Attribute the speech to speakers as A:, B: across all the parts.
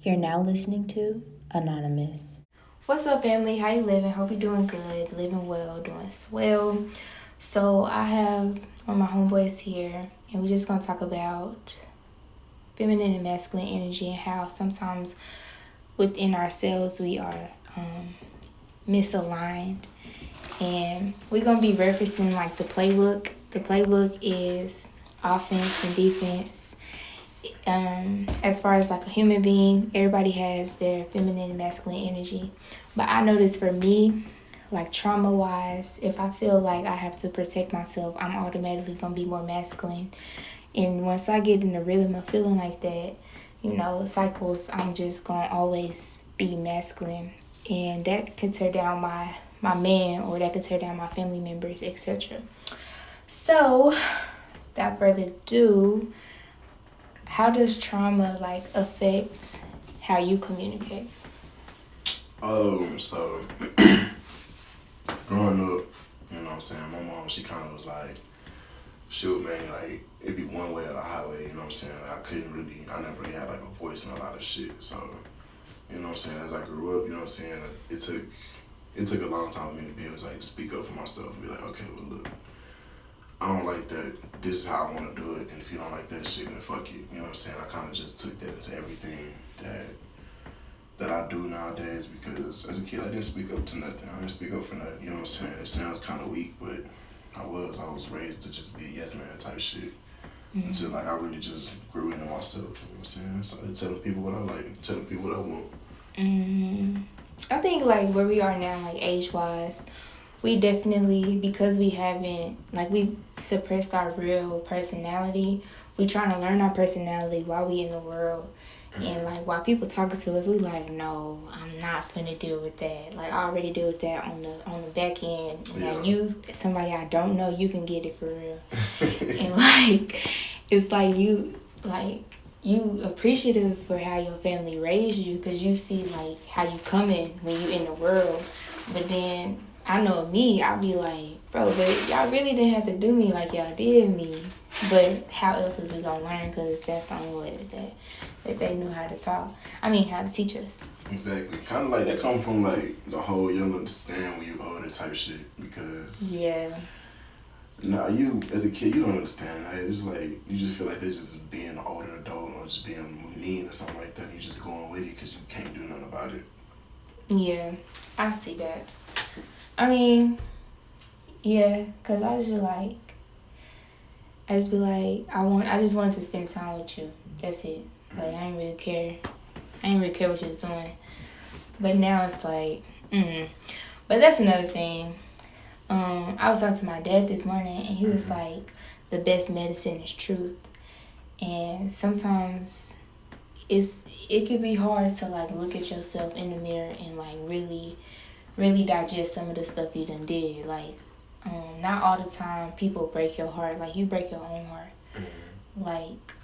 A: You're now listening to Anonymous.
B: What's up, family? How you living? Hope you're doing good, living well, doing swell. So I have one of my homeboys here, and we're just gonna talk about feminine and masculine energy and how sometimes within ourselves we are misaligned. And we're gonna be referencing like the playbook. The playbook is offense and defense. As far as like a human being, everybody has their feminine and masculine energy. But I notice for me, like trauma wise, if I feel like I have to protect myself, I'm automatically gonna be more masculine. And once I get in the rhythm of feeling like that, cycles, I'm just gonna always be masculine. And that can tear down my man, or that could tear down my family members, etc. So, without further ado, how does trauma like affect how you communicate?
C: So growing up, you know what I'm saying, my mom, she kind of was like, she would make like, it'd be one way or the highway, you know what I'm saying? Like, I never really had like a voice in a lot of shit. So, you know what I'm saying, as I grew up, you know what I'm saying, it took a long time for me to be able to like speak up for myself and be like, okay, well look, I don't like that. This is how I want to do it, and if you don't like that shit, then fuck you. You know what I'm saying? I kind of just took that into everything that I do nowadays, because as a kid I didn't speak up to nothing. I didn't speak up for nothing. You know what I'm saying? It sounds kind of weak, but I was raised to just be a yes man type shit. Until like I really just grew into myself. You know what I'm saying? Started telling people what I like, telling people what I want.
B: I think like where we are now, like age wise, we definitely, because we haven't, like, we suppressed our real personality. We trying to learn our personality while we in the world. And like while people talking to us, we like, no, I'm not gonna deal with that. Like I already deal with that on the back end.
C: Yeah.
B: Now you, somebody I don't know, you can get it for real. And like it's like you appreciative for how your family raised you, because you see like how you coming when you in the world. But then I know me, I'll be like, bro, but y'all really didn't have to do me like y'all did me. But how else is we gonna learn? Because that's the only way that they knew how to talk. I mean, how to teach us.
C: Exactly. Kind of like that come from like the whole you don't understand when you older type shit, because
B: Yeah.
C: now you as a kid you don't understand. Like, it's like you just feel like they're just being an older adult or just being mean or something like that. And you just going with it because you can't do nothing about it.
B: Yeah, I see that. I mean, yeah, because I just be like, I just wanted to spend time with you. That's it. Like, I ain't really care. I ain't really care what you was doing. But now it's like, But that's another thing. I was talking to my dad this morning, and he was like, the best medicine is truth. And sometimes it could be hard to like look at yourself in the mirror and like really, really digest some of the stuff you done did. Like, not all the time people break your heart. Like, you break your own heart. Like,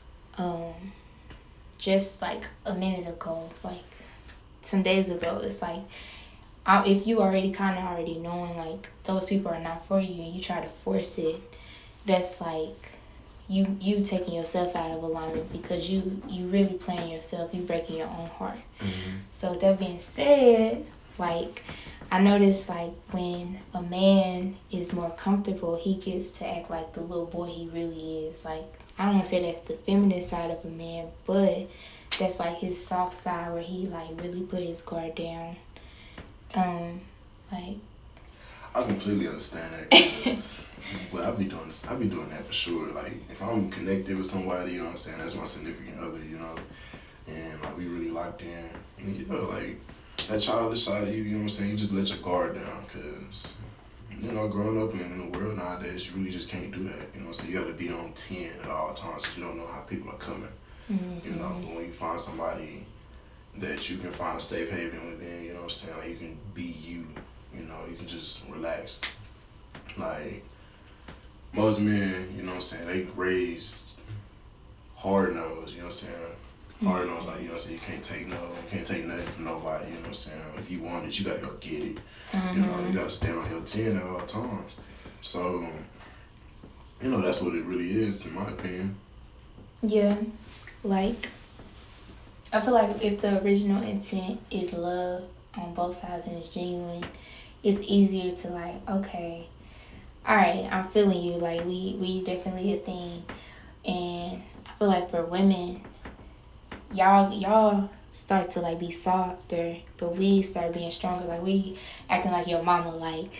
B: just like a minute ago, like some days ago, it's like, if you already knowing like those people are not for you and you try to force it, that's like you taking yourself out of alignment, because you really playing yourself, you breaking your own heart. So with that being said, like I notice like when a man is more comfortable, he gets to act like the little boy he really is. Like, I don't want to say that's the feminine side of a man, but that's like his soft side where he like really put his guard down. Like,
C: I completely understand that, because but I be doing that for sure. Like if I'm connected with somebody, you know what I'm saying, that's my significant other, you know, and like we really locked in. You know, like that childish side of you, you know what I'm saying, you just let your guard down, because you know, growing up in the world nowadays, you really just can't do that. You know, so you got to be on 10 at all times, because you don't know how people are coming. You know, but when you find somebody that you can find a safe haven within, you know what I'm saying, like you can be you. You know, you can just relax. Like, most men, you know what I'm saying, they raised hard nosed, you know what I'm saying? Hard nosed, like, you know what I'm saying, you can't take nothing from nobody, you know what I'm saying? If you want it, you gotta go get it. You know, you gotta stand on your 10 at all times. So, you know, that's what it really is, in my opinion.
B: yeah, like I feel like if the original intent is love on both sides and it's genuine, it's easier to like, okay, all right, I'm feeling you. Like we definitely a thing. And I feel like for women, y'all start to like be softer, but we start being stronger. Like we acting like your mama. Like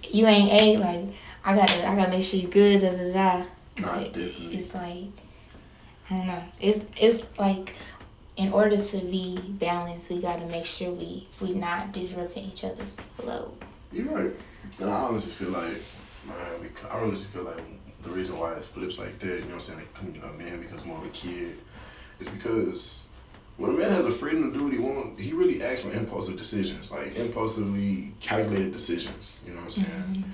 B: you ain't ate. Like I gotta make sure you good. Da da da. But
C: Definitely.
B: it's like I don't know. It's like in order to be balanced, we gotta make sure we not disrupting each other's flow.
C: You're right. And I honestly feel like, I honestly feel like the reason why it flips like that, you know what I'm saying, like a man becomes more of a kid, is because when a man has a freedom to do what he wants, he really acts on impulsive decisions, like impulsively calculated decisions. You know what I'm saying?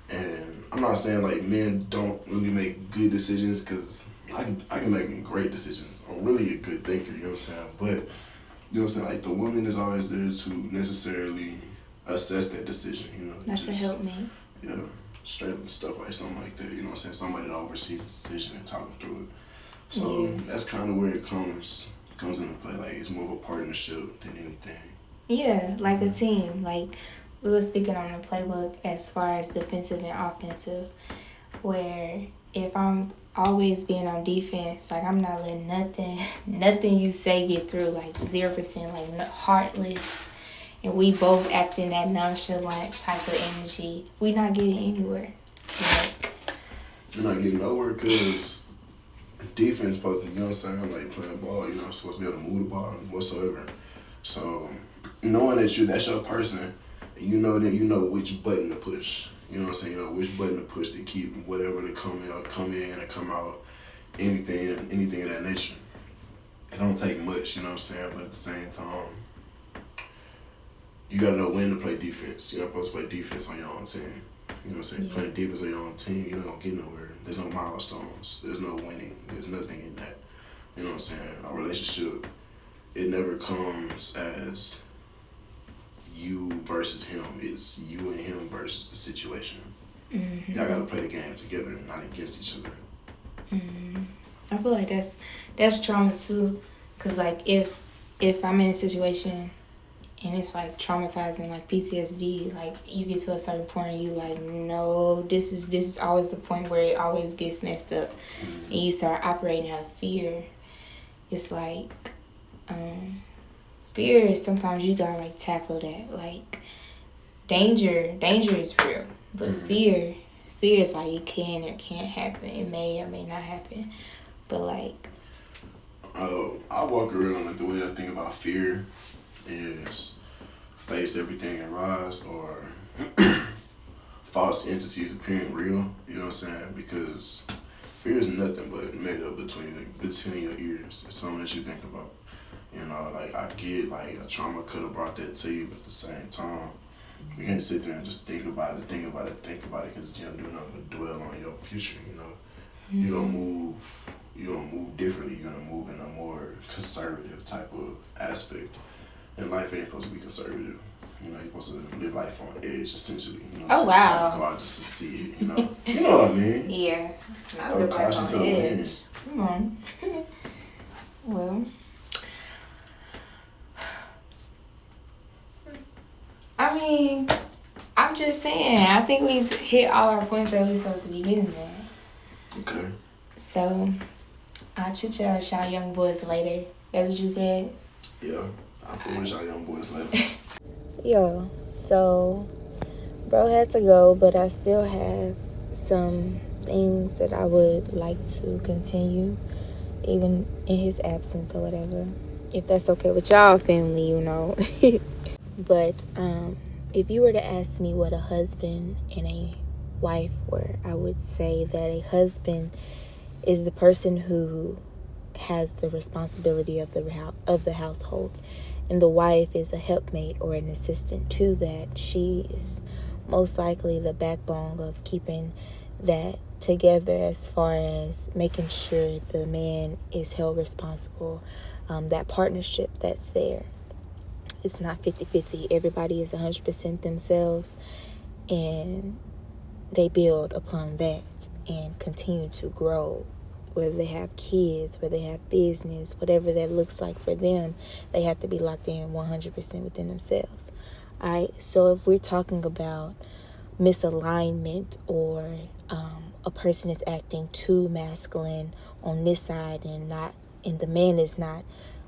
C: And I'm not saying like men don't really make good decisions, because I can make great decisions. I'm really a good thinker. You know what I'm saying? But you know what I'm saying? Like the woman is always there to necessarily assess that decision. You know,
B: Not to help me.
C: Yeah, straight up stuff like something like that. You know what I'm saying? Somebody to oversee the decision and talk through it. So that's kind of where it comes into play. Like it's more of a partnership than anything.
B: Yeah, like a team. Like we were speaking on the playbook as far as defensive and offensive, where if I'm always being on defense, like I'm not letting nothing you say get through, like 0%, like heartless, and we both act in that nonchalant type of energy, we not getting anywhere. Like,
C: you're not getting nowhere because defense supposed to, you know what I'm saying, like playing ball, you know, I'm supposed to be able to move the ball whatsoever. So knowing that that's your person, you know which button to push. You know what I'm saying? You know which button to push to keep whatever to come in and come out, anything of that nature. It don't take much, you know what I'm saying? But at the same time, you gotta know when to play defense. You're not supposed to play defense on your own team. You know what I'm saying? Yeah. Playing defense on your own team, you're not gonna get nowhere. There's no milestones. There's no winning. There's nothing in that. You know what I'm saying? A relationship, it never comes as you versus him. It's you and him versus the situation. Mm-hmm. Y'all gotta play the game together, not against each other.
B: Mm-hmm. I feel like that's trauma too, cause like if I'm in a situation and it's like traumatizing, like PTSD, like you get to a certain point and you like, no, this is always the point where it always gets messed up, and you start operating out of fear. It's like fear is sometimes you gotta like tackle that. Like danger is real, but fear is like it can or can't happen. It may or may not happen, but like
C: I walk around like the way I think about fear is face everything and rise, or false entities appearing real. You know what I'm saying? Because fear is nothing but made up between your ears. It's something that you think about. You know, like I get like a trauma could have brought that to you, but at the same time, you can't sit there and just think about it, because you don't do nothing but dwell on your future. You know, you're gonna move differently. You're gonna move in a more conservative type of aspect. And life ain't supposed to be conservative. You know, you're supposed to live life on edge, essentially. You know,
B: oh wow,
C: go out to succeed. You know, you know what I mean?
B: Yeah, not live life on edge. Come on. Well, I mean, I'm just saying. I think we hit all our points that we're supposed to be hitting there.
C: Okay.
B: So, I'll chit chat with y'all young boys later. That's what you said?
C: Yeah, I'll finish y'all young boys later.
B: Yo, so bro had to go, but I still have some things that I would like to continue, even in his absence or whatever. If that's okay with y'all, family, you know. But if you were to ask me what a husband and a wife were, I would say that a husband is the person who has the responsibility of the household, and the wife is a helpmate or an assistant to that. She is most likely the backbone of keeping that together, as far as making sure the man is held responsible. That partnership that's there, it's not 50-50. Everybody is 100% themselves, and they build upon that and continue to grow
A: whether they have kids, whether they have business, whatever that looks like for them, they have to be locked in 100% within themselves. So if we're talking about misalignment, or a person is acting too masculine on this side and the man is not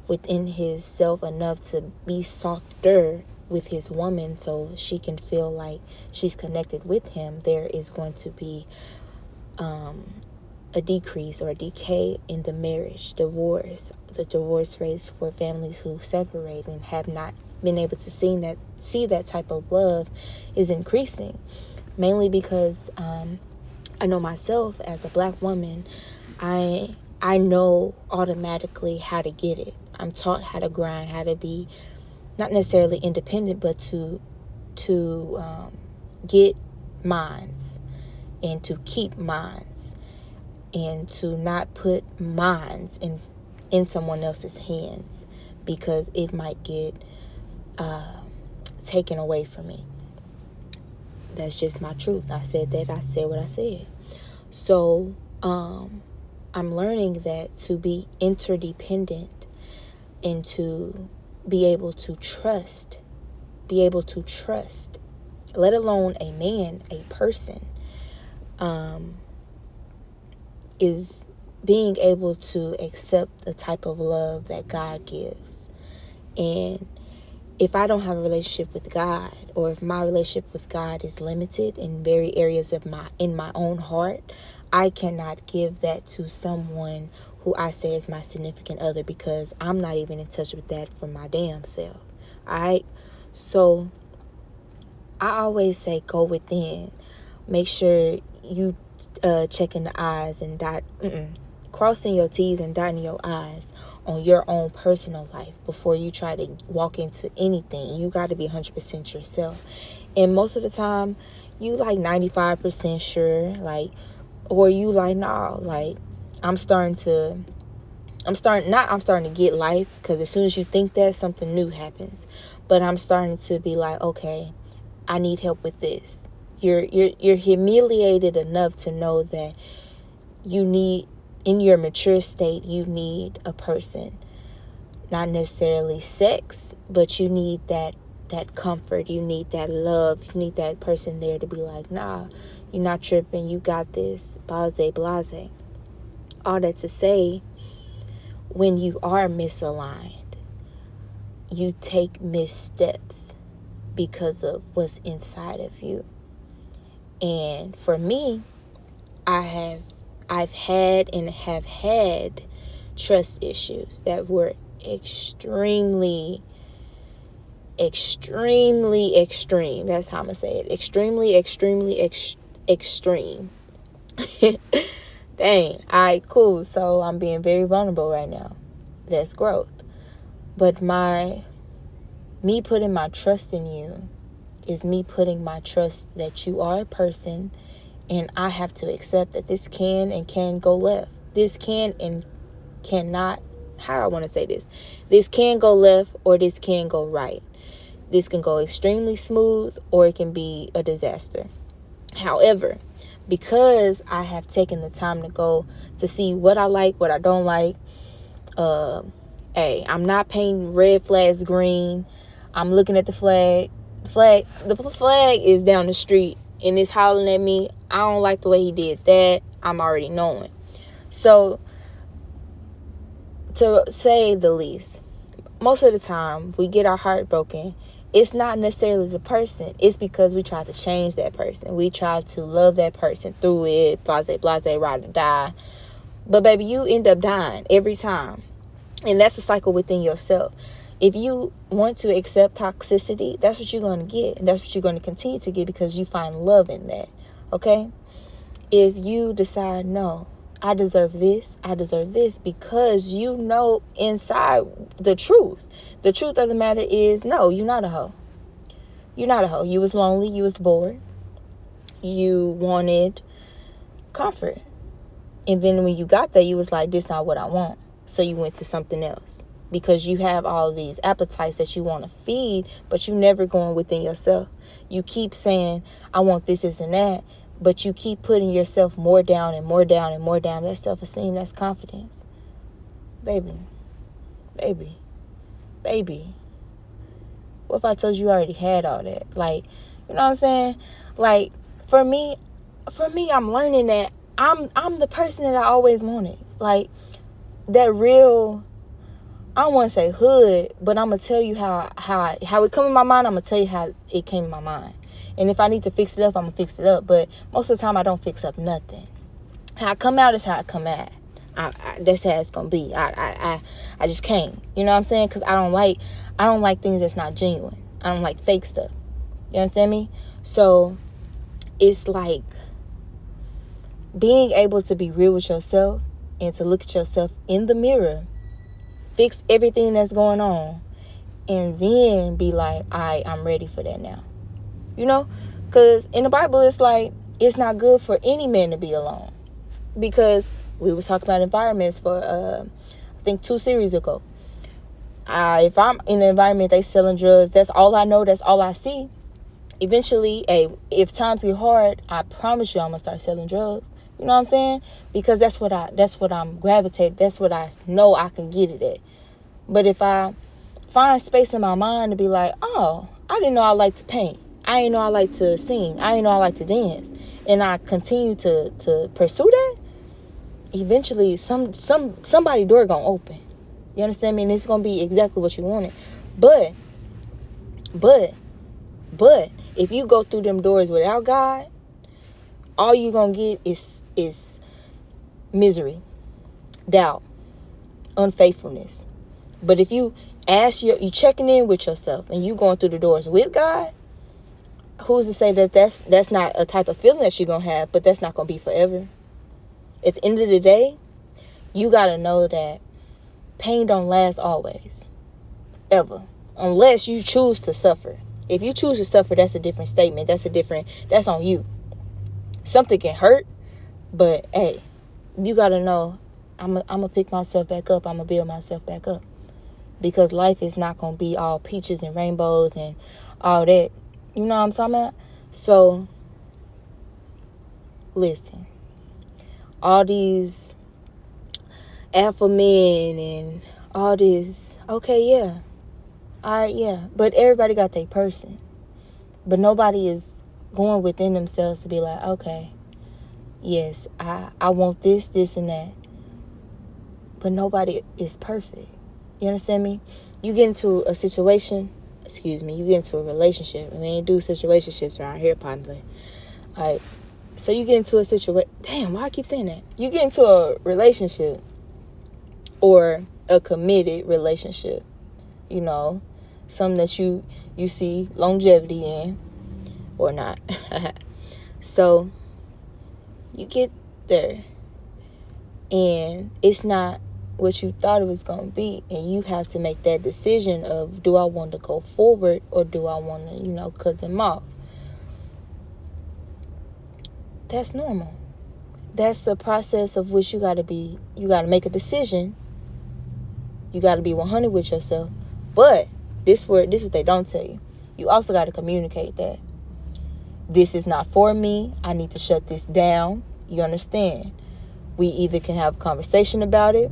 A: within his self enough to be softer with his woman so she can feel like she's connected with him, there is going to be a decrease or a decay in the marriage. The divorce rates for families who separate and have not been able to see that type of love is increasing, mainly because I know myself as a Black woman, I know automatically how to get it. I'm taught how to grind, how to be not necessarily independent, but to get mines and to keep mines and to not put mines in someone else's hands, because it might get taken away from me. That's just my truth. I said that. I said what I said. So I'm learning that to be interdependent and to be able to trust, let alone a man, a person, is being able to accept the type of love that God gives. And if I don't have a relationship with God, or if my relationship with God is limited in very areas of in my own heart, I cannot give that to someone who I say is my significant other, because I'm not even in touch with that for my damn self. So I always say go within. Make sure you checking the I's and crossing your T's and dotting your I's on your own personal life before you try to walk into anything. You got to be 100% yourself. And most of the time, you like 95% sure, or you like, nah, I'm starting to get life, because as soon as you think that, something new happens. But I'm starting to be like, okay, I need help with this. You're humiliated enough to know that you need, in your mature state, you need a person. Not necessarily sex, but you need that comfort. You need that love. You need that person there to be like, nah, you're not tripping. You got this. Blase. All that to say, when you are misaligned, you take missteps because of what's inside of you. And for me, I've had and have had trust issues that were extremely extreme. That's how I'm gonna say it. Extremely extreme. Dang. All right, cool. So I'm being very vulnerable right now. That's growth. But me putting my trust in you is me putting my trust that you are a person, and I have to accept that this can go left. This can and cannot, how I want to say this. This can go left, or this can go right. This can go extremely smooth, or it can be a disaster. However, because I have taken the time to go to see what I like, what I don't like, I'm not painting red flags green. I'm looking at the flag. The flag is down the street and it's hollering at me. I don't like the way he did that. I'm already knowing. So, to say the least, most of the time we get our heart broken. It's not necessarily the person. It's because we try to change that person. We try to love that person through it. Blase, ride or die. But baby, you end up dying every time. And that's a cycle within yourself. If you want to accept toxicity, that's what you're going to get. And that's what you're going to continue to get, because you find love in that. Okay? If you decide, no, I deserve this, because you know inside the truth. The truth of the matter is, no, you're not a hoe. You're not a hoe. You was lonely. You was bored. You wanted comfort. And then when you got there, you was like, this not what I want. So you went to something else, because you have all of these appetites that you want to feed, but you never going within yourself. You keep saying, I want this and that, but you keep putting yourself more down and more down and more down. That's self-esteem. That's confidence. Baby. What if I told you already had all that? Like, you know what I'm saying? Like, for me, I'm learning that I'm the person that I always wanted. Like, that real, I don't want to say hood, but I'm gonna tell you how it come in my mind. I'm gonna tell you how it came in my mind. And if I need to fix it up, I'm gonna fix it up. But most of the time, I don't fix up nothing. How I come out is how I come out. That's how it's gonna be. I just can't. You know what I'm saying? Because I don't like things that's not genuine. I don't like fake stuff. You understand me? So it's like being able to be real with yourself and to look at yourself in the mirror, fix everything that's going on, and then be like, all right, I'm ready for that now. You know? Because in the Bible, it's like, it's not good for any man to be alone. Because we was talking about environments for, I think 2 series ago. If I'm in an environment they selling drugs, that's all I know, that's all I see. Eventually, if times get hard, I promise you I'm gonna start selling drugs. You know what I'm saying? Because that's what I'm gravitating. That's what I know I can get it at. But if I find space in my mind to be like, oh, I didn't know I like to paint. I didn't know I like to sing. I didn't know I like to dance. And I continue to pursue that, eventually somebody door gonna open. You understand me? And it's gonna be exactly what you wanted. But if you go through them doors without God, all you gonna get is misery, doubt, unfaithfulness. But if you you checking in with yourself and you going through the doors with God, who's to say that that's not a type of feeling that you're gonna have, but that's not gonna be forever. At the end of the day, you gotta know that pain don't last always, ever, unless you choose to suffer. If you choose to suffer, that's a different statement. That's on you. Something can hurt, but hey, you gotta know, I'm gonna pick myself back up. I'm gonna build myself back up, because life is not gonna be all peaches and rainbows and all that. You know what I'm talking about? So, listen, all these alpha men and all this, okay, yeah, all right, yeah, but everybody got their person. But nobody is going within themselves to be like, okay, yes, I want this and that. But nobody is perfect. You understand me? You get into a situation, you get into a relationship. We ain't do situationships around here, partner. All right, so you get into a situation. Damn, why I keep saying that? You get into a relationship or a committed relationship, you know, something that you see longevity in or not. So you get there and it's not what you thought it was going to be, and you have to make that decision of, do I want to go forward or do I want to, cut them off? That's normal. That's a process of which you got to make a decision. You got to be 100 with yourself. But this what they don't tell you. You also got to communicate that this is not for me. I need to shut this down. You understand? We either can have a conversation about it,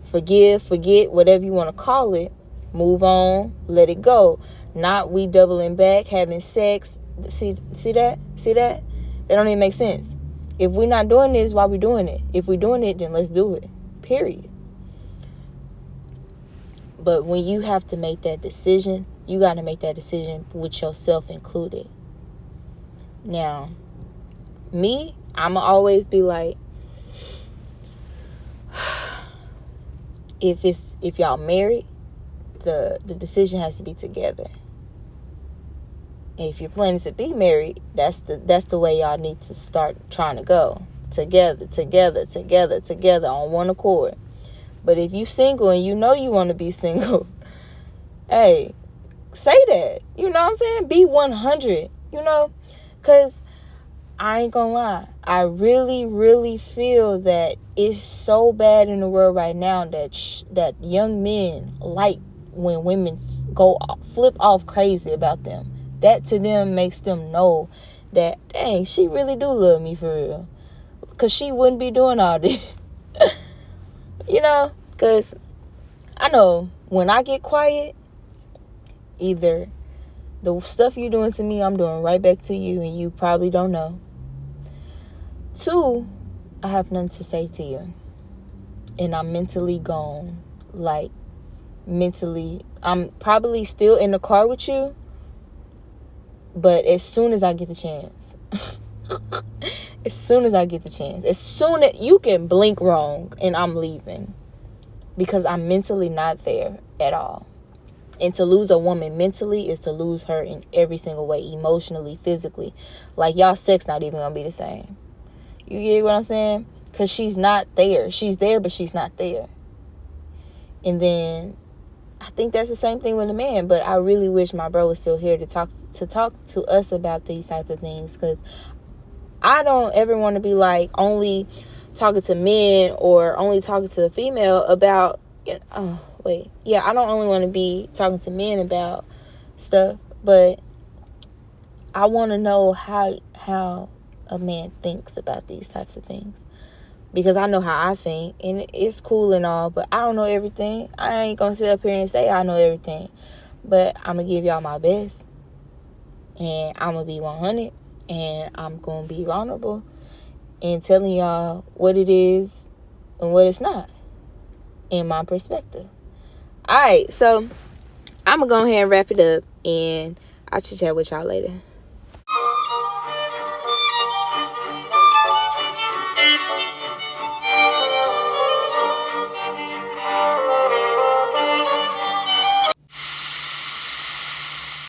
A: forgive, forget, whatever you want to call it, move on, let it go. Not we doubling back, having sex. See that? That don't even make sense. If we're not doing this, why we doing it? If we're doing it, then let's do it. Period. But when you have to make that decision, you got to make that decision with yourself included. Now, me, I'ma always be like, if y'all married, the decision has to be together. If you're planning to be married, that's the way y'all need to start trying to go. Together on one accord. But if you single and you know you want to be single, hey, say that. You know what I'm saying? Be 100, because I ain't gonna lie. I really, really feel that it's so bad in the world right now that young men like when women flip off crazy about them. That to them makes them know that, dang, she really do love me for real. Because she wouldn't be doing all this. You know? Because I know when I get quiet, either the stuff you're doing to me, I'm doing right back to you, and you probably don't know. 2, I have nothing to say to you. And I'm mentally gone. Like, mentally, I'm probably still in the car with you, but as soon as I get the chance, as soon as you can blink wrong and I'm leaving, because I'm mentally not there at all. And to lose a woman mentally is to lose her in every single way, emotionally, physically. Like, y'all sex not even gonna be the same. You get what I'm saying? Because she's not there. She's there, but she's not there. And then I think that's the same thing with a man. But I really wish my bro was still here to talk to us about these type of things. Because I don't ever want to be like only talking to men or only talking to a female about, I don't only want to be talking to men about stuff, but I want to know how a man thinks about these types of things. Because I know how I think, and it's cool and all, but I don't know everything. I ain't going to sit up here and say I know everything. But I'm going to give y'all my best. And I'm going to be 100. And I'm going to be vulnerable. And telling y'all what it is and what it's not. In my perspective. Alright, so I'm going to go ahead and wrap it up. And I'll chit chat with y'all later.